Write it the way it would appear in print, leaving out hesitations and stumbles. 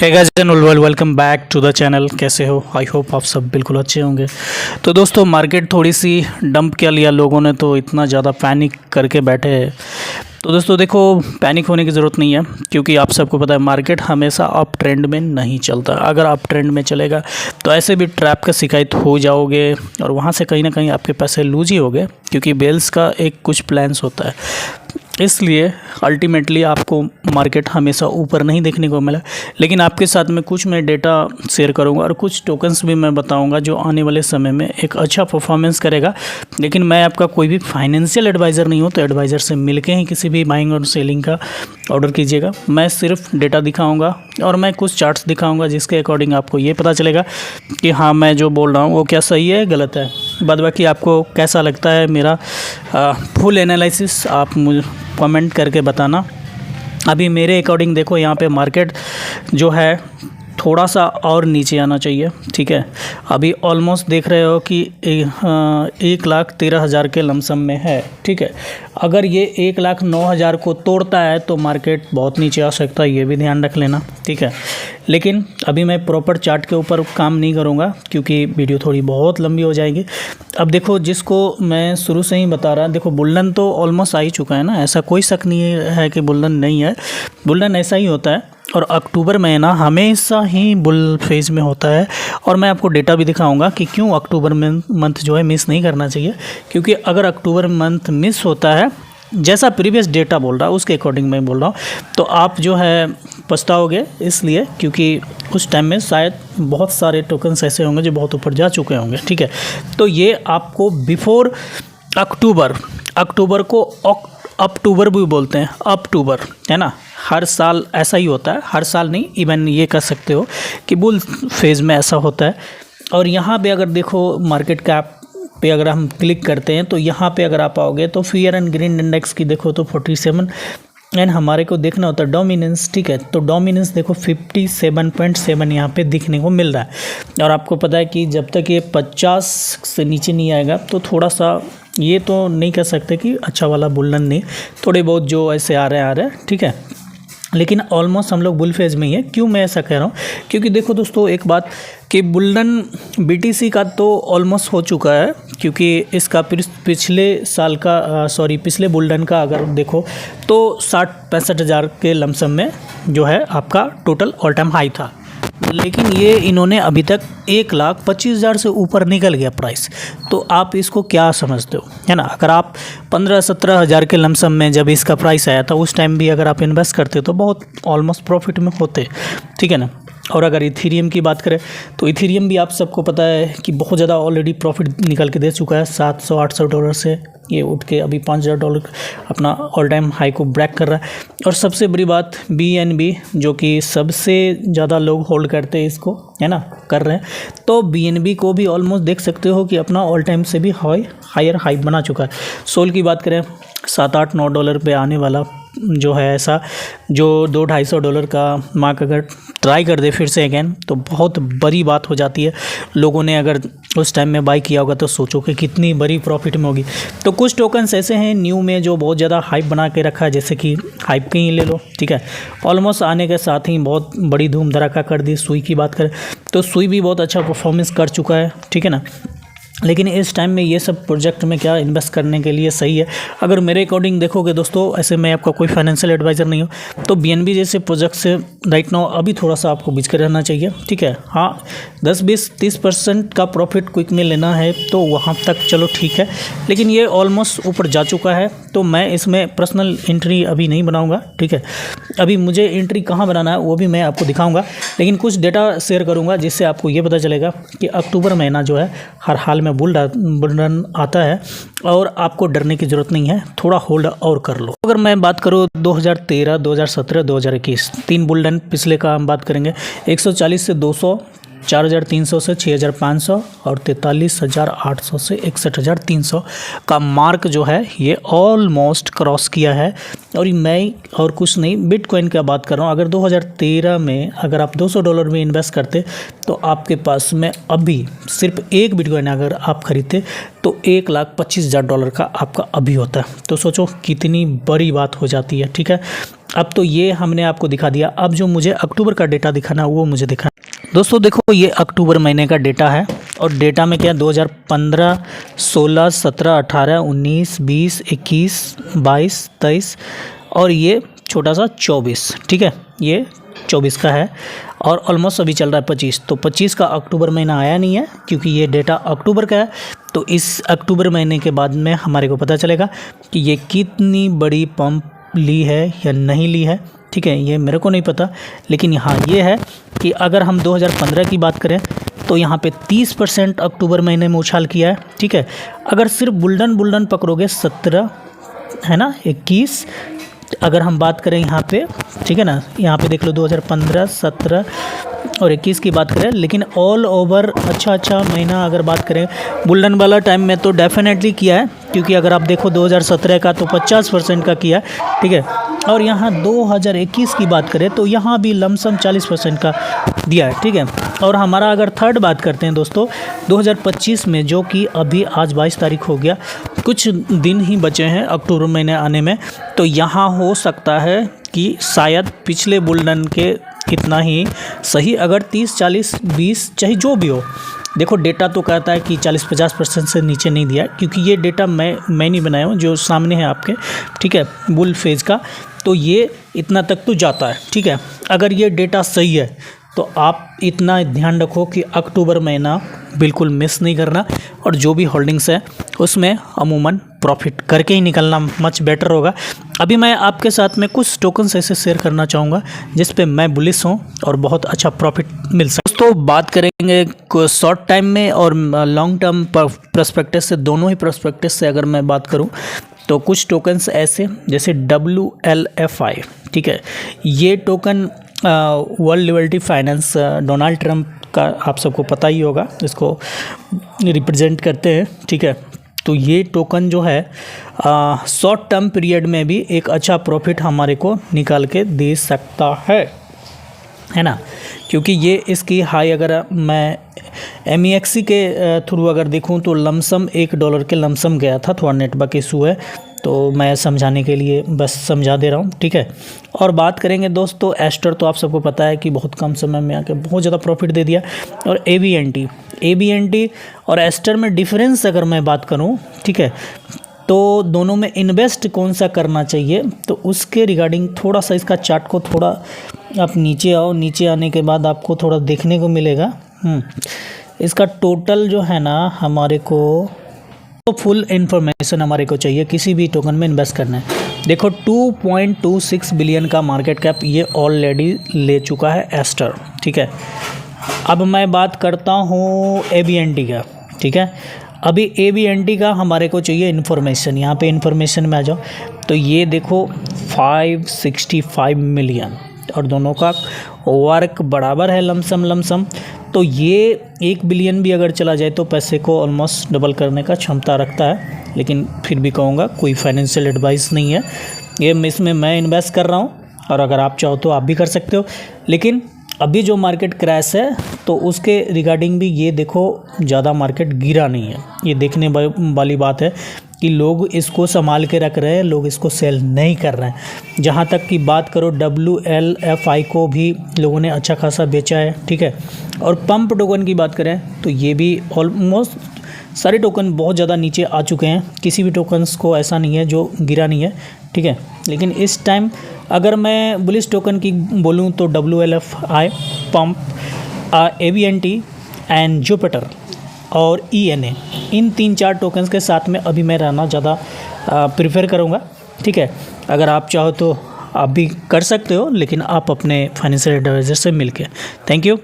Hey guys and welcome back to the channel. कैसे हो? I hope आप सब बिल्कुल अच्छे होंगे। तो दोस्तों मार्केट थोड़ी सी डंप क्या लिया लोगों ने, तो इतना ज़्यादा पैनिक करके बैठे हैं। तो दोस्तों देखो, पैनिक होने की ज़रूरत नहीं है, क्योंकि आप सबको पता है मार्केट हमेशा अप ट्रेंड में नहीं चलता। अगर अप ट्रेंड में चलेगा तो ऐसे भी ट्रैप का शिकायत हो जाओगे और वहाँ से कहीं ना कहीं आपके पैसे लूज ही होंगे, क्योंकि बेल्स का एक कुछ प्लान्स होता है। इसलिए अल्टीमेटली आपको मार्केट हमेशा ऊपर नहीं देखने को मिला। लेकिन आपके साथ में कुछ मैं डेटा शेयर करूंगा और कुछ टोकन्स भी मैं बताऊंगा जो आने वाले समय में एक अच्छा परफॉर्मेंस करेगा। लेकिन मैं आपका कोई भी फाइनेंशियल एडवाइज़र नहीं हूं, तो एडवाइज़र से मिलके ही किसी भी बाइंग और सेलिंग का ऑर्डर कीजिएगा। मैं सिर्फ डेटा दिखाऊँगा और मैं कुछ चार्ट्स दिखाऊँगा, जिसके अकॉर्डिंग आपको ये पता चलेगा कि हाँ मैं जो बोल रहा हूँ वो क्या सही है गलत है। बाद बाकी आपको कैसा लगता है मेरा फुल एनालिसिस आप मुझे कमेंट करके बताना। अभी मेरे अकॉर्डिंग देखो, यहाँ पे मार्केट जो है थोड़ा सा और नीचे आना चाहिए। ठीक है, अभी ऑलमोस्ट देख रहे हो कि 1,13,000 के लमसम में है। ठीक है, अगर ये 1,09,000 को तोड़ता है तो मार्केट बहुत नीचे आ सकता है, ये भी ध्यान रख लेना। ठीक है, लेकिन अभी मैं प्रॉपर चार्ट के ऊपर काम नहीं करूँगा, क्योंकि वीडियो थोड़ी बहुत लंबी हो जाएगी। अब देखो, जिसको मैं शुरू से ही बता रहा, देखो बुल्डन तो ऑलमोस्ट आ ही चुका है ना, ऐसा कोई शक नहीं है कि बुल्डन नहीं है। बुल्डन ऐसा ही होता है, और अक्टूबर महीना हमेशा ही बुल फेज में होता है। और मैं आपको डेटा भी दिखाऊंगा कि क्यों अक्टूबर मंथ जो है मिस नहीं करना चाहिए, क्योंकि अगर अक्टूबर मंथ मिस होता है, जैसा प्रीवियस डेटा बोल रहा है उसके अकॉर्डिंग मैं बोल रहा हूँ, तो आप जो है पछताओगे। इसलिए क्योंकि उस टाइम में शायद बहुत सारे टोकन्स ऐसे होंगे जो बहुत ऊपर जा चुके होंगे। ठीक है, तो ये आपको बिफोर अक्टूबर को अक्टूबर भी बोलते हैं, अक्टूबर है ना। हर साल ऐसा ही होता है, हर साल नहीं, इवन ये कह सकते हो कि बुल फेज़ में ऐसा होता है। और यहाँ पे अगर देखो मार्केट कैप पे अगर हम क्लिक करते हैं, तो यहाँ पे अगर आप आओगे तो फियर एंड ग्रीन इंडेक्स की देखो तो 47 एंड हमारे को देखना होता है डोमिनेंस। ठीक है, तो डोमिनेंस देखो 57.7 यहाँ पे दिखने को मिल रहा है। और आपको पता है कि जब तक ये 50 से नीचे नहीं आएगा तो थोड़ा सा, ये तो नहीं कह सकते कि अच्छा वाला बुल्डन नहीं, थोड़े बहुत जो ऐसे आ रहे हैं। ठीक है, लेकिन ऑलमोस्ट हम लोग बुल फेज में ही है। क्यों मैं ऐसा कह रहा हूँ? क्योंकि देखो दोस्तों, एक बात कि बुल्डन बीटीसी का तो ऑलमोस्ट हो चुका है, क्योंकि इसका पिछले बुल्डन का अगर देखो तो 60-65 हज़ार के लमसम में जो है आपका टोटल ऑल टाइम हाई था। लेकिन ये इन्होंने अभी तक 1,25,000 से ऊपर निकल गया प्राइस। तो आप इसको क्या समझते हो, है ना? अगर आप 15-17 हज़ार के लमसम में जब इसका प्राइस आया था, उस टाइम भी अगर आप इन्वेस्ट करते तो बहुत ऑलमोस्ट प्रॉफिट में होते। ठीक है ना। और अगर इथेरियम की बात करें तो इथेरियम भी आप सबको पता है कि बहुत ज़्यादा ऑलरेडी प्रॉफिट निकल के दे चुका है। $700-800 से ये उठ के अभी $5,000 अपना ऑल टाइम हाई को ब्रेक कर रहा है। और सबसे बड़ी बात BNB, जो कि सबसे ज़्यादा लोग होल्ड करते हैं इसको, है ना, कर रहे हैं। तो BNB को भी ऑलमोस्ट देख सकते हो कि अपना ऑल टाइम से भी हायर हाई बना चुका है। सोल की बात करें, $7-8-9 पे आने वाला जो है, ऐसा जो $200-250 का मार्क अगर ट्राई कर दे फिर से अगेन, तो बहुत बड़ी बात हो जाती है। लोगों ने अगर उस टाइम में बाई किया होगा तो सोचो कि कितनी बड़ी प्रॉफिट में होगी। तो कुछ टोकन्स ऐसे हैं न्यू में जो बहुत ज़्यादा हाइप बना के रखा है, जैसे कि हाइप के ही ले लो। ठीक है, ऑलमोस्ट आने के साथ ही बहुत बड़ी धूम धड़ाका कर दी। सुई की बात करें तो सुई भी बहुत अच्छा परफॉर्मेंस कर चुका है। ठीक है ना, लेकिन इस टाइम में ये सब प्रोजेक्ट में क्या इन्वेस्ट करने के लिए सही है। अगर मेरे अकॉर्डिंग देखोगे दोस्तों, ऐसे मैं आपका कोई फाइनेंशियल एडवाइज़र नहीं हूँ, तो BNB जैसे प्रोजेक्ट से राइट नाउ अभी थोड़ा सा आपको बच कर रहना चाहिए। ठीक है, हाँ 10-20-30% का प्रॉफिट क्विक में लेना है तो वहाँ तक चलो ठीक है, लेकिन ये ऑलमोस्ट ऊपर जा चुका है, तो मैं इसमें पर्सनल एंट्री अभी नहीं बनाऊँगा। ठीक है, अभी मुझे एंट्री कहाँ बनाना है वो भी मैं आपको दिखाऊँगा, लेकिन कुछ डेटा शेयर करूँगा जिससे आपको ये पता चलेगा कि अक्टूबर महीना जो है हर हाल में बुल रन आता है और आपको डरने की ज़रूरत नहीं है, थोड़ा होल्ड और कर लो। अगर मैं बात करूँ 2013, 2017, 2021 तीन बुल रन पिछले का हम बात करेंगे, 140 से 200, 4,300 से 6,500 और 43,800 से 61,300 का मार्क जो है ये ऑलमोस्ट क्रॉस किया है। और मैं और कुछ नहीं, बिटकॉइन का बात कर रहा हूँ। अगर 2013 में अगर आप $200 में इन्वेस्ट करते तो आपके पास में अभी सिर्फ एक बिटकॉइन अगर आप खरीदते तो $1,25,000 का आपका अभी होता है। तो सोचो कितनी बड़ी बात हो जाती है। ठीक है, अब तो ये हमने आपको दिखा दिया। अब जो मुझे अक्टूबर का डेटा दिखाना वो मुझे दिखा। दोस्तों देखो, ये अक्टूबर महीने का डेटा है और डेटा में क्या 2015, 16, 17, 18, 19, 20, 21, 22, 23 और ये छोटा सा 24। ठीक है, ये 24 का है और ऑलमोस्ट अभी चल रहा है 25। तो 25 का अक्टूबर महीना आया नहीं है क्योंकि ये डेटा अक्टूबर का है। तो इस अक्टूबर महीने के बाद में हमारे को पता चलेगा कि ये कितनी बड़ी पंप ली है या नहीं ली है। ठीक है, ये मेरे को नहीं पता, लेकिन यहाँ ये है कि अगर हम 2015 की बात करें तो यहाँ पे 30% अक्टूबर महीने में उछाल किया है। ठीक है, अगर सिर्फ बुल्डन पकड़ोगे 17 है ना, 21 अगर हम बात करें यहाँ पे, ठीक है ना, यहाँ पे देख लो 2015, 17 और 21 की बात करें, लेकिन ऑल ओवर अच्छा महीना अगर बात करें बुल्डन वाला टाइम में तो डेफिनेटली किया है। क्योंकि अगर आप देखो 2017 का तो 50% का किया। ठीक है, और यहाँ 2021 की बात करें तो यहाँ भी लमसम 40% का दिया है। ठीक है, और हमारा अगर थर्ड बात करते हैं दोस्तों 2025 में, जो कि अभी आज 22 तारीख हो गया, कुछ दिन ही बचे हैं अक्टूबर महीने आने में। तो यहाँ हो सकता है कि शायद पिछले बुल्डन के इतना ही सही, अगर 30, 40, 20 चाहे जो भी हो। देखो डेटा तो कहता है कि 40-50% से नीचे नहीं दिया, क्योंकि ये डेटा मैं नहीं बनाया हूँ, जो सामने है आपके। ठीक है, बुल फेज का तो ये इतना तक तो जाता है। ठीक है, अगर ये डेटा सही है तो आप इतना ध्यान रखो कि अक्टूबर महीना बिल्कुल मिस नहीं करना और जो भी होल्डिंग्स है उसमें अमूमन प्रॉफिट करके ही निकलना मच बेटर होगा। अभी मैं आपके साथ में कुछ टोकन्स ऐसे शेयर करना चाहूँगा जिस पे मैं बुलिश हूँ और बहुत अच्छा प्रॉफिट मिल सकता है। तो बात करेंगे शॉर्ट टाइम में और लॉन्ग टर्म पर्सपेक्टिव से, दोनों ही पर्सपेक्टिव से अगर मैं बात करूँ तो कुछ टोकन्स ऐसे जैसे WLFI। ठीक है, ये token world liberty finance Donald Trump का आप सबको पता ही होगा, इसको रिप्रेजेंट करते हैं। ठीक है, तो ये टोकन जो है शॉर्ट टर्म पीरियड में भी एक अच्छा प्रॉफिट हमारे को निकाल के दे सकता है ना, क्योंकि ये इसकी हाई अगर मैं MEXC के थ्रू अगर देखूं तो लमसम $1 के लमसम गया था। थोड़ा नेटवर्क इशू है तो मैं समझाने के लिए बस समझा दे रहा हूँ। ठीक है, और बात करेंगे दोस्तों एस्टर, तो आप सबको पता है कि बहुत कम समय में आके बहुत ज़्यादा प्रॉफिट दे दिया। और ABNT और एस्टर में डिफरेंस अगर मैं बात करूँ, ठीक है, तो दोनों में इन्वेस्ट कौन सा करना चाहिए, तो उसके रिगार्डिंग थोड़ा सा इसका चार्ट को थोड़ा आप नीचे आओ। नीचे आने के बाद आपको थोड़ा देखने को मिलेगा इसका टोटल जो है ना हमारे को, तो फुल इन्फॉर्मेशन हमारे को चाहिए किसी भी टोकन में इन्वेस्ट करना है। देखो 2.26 बिलियन का मार्केट कैप ये ऑलरेडी ले चुका है एस्टर। ठीक है, अब मैं बात करता हूँ ABNT का। ठीक है, अभी ABNT का हमारे को चाहिए इन्फॉर्मेशन। यहाँ पे इन्फॉर्मेशन में आ जाओ तो ये देखो 565 मिलियन और दोनों का वर्क बराबर है लमसम। तो ये 1 बिलियन भी अगर चला जाए तो पैसे को ऑलमोस्ट डबल करने का क्षमता रखता है। लेकिन फिर भी कहूँगा कोई फाइनेंशियल एडवाइस नहीं है, ये इसमें मैं इन्वेस्ट कर रहा हूँ और अगर आप चाहो तो आप भी कर सकते हो। लेकिन अभी जो मार्केट क्रैश है तो उसके रिगार्डिंग भी ये देखो ज़्यादा मार्केट गिरा नहीं है। ये देखने वाली बात है कि लोग इसको संभाल के रख रहे हैं, लोग इसको सेल नहीं कर रहे हैं। जहाँ तक की बात करो WLFI को भी लोगों ने अच्छा खासा बेचा है। ठीक है, और पंप टोकन की बात करें तो ये भी ऑलमोस्ट सारे टोकन बहुत ज़्यादा नीचे आ चुके हैं। किसी भी टोकन्स को ऐसा नहीं है जो गिरा नहीं है। ठीक है, लेकिन इस टाइम अगर मैं बुलिश टोकन की बोलूँ तो WLFI, pump, ABNT and Jupiter और ENA, इन 3-4 टोकन्स के साथ में अभी मैं रहना ज़्यादा प्रेफर करूँगा। ठीक है, अगर आप चाहो तो आप भी कर सकते हो, लेकिन आप अपने फाइनेंशियल एडवाइज़र से मिलके। Thank you.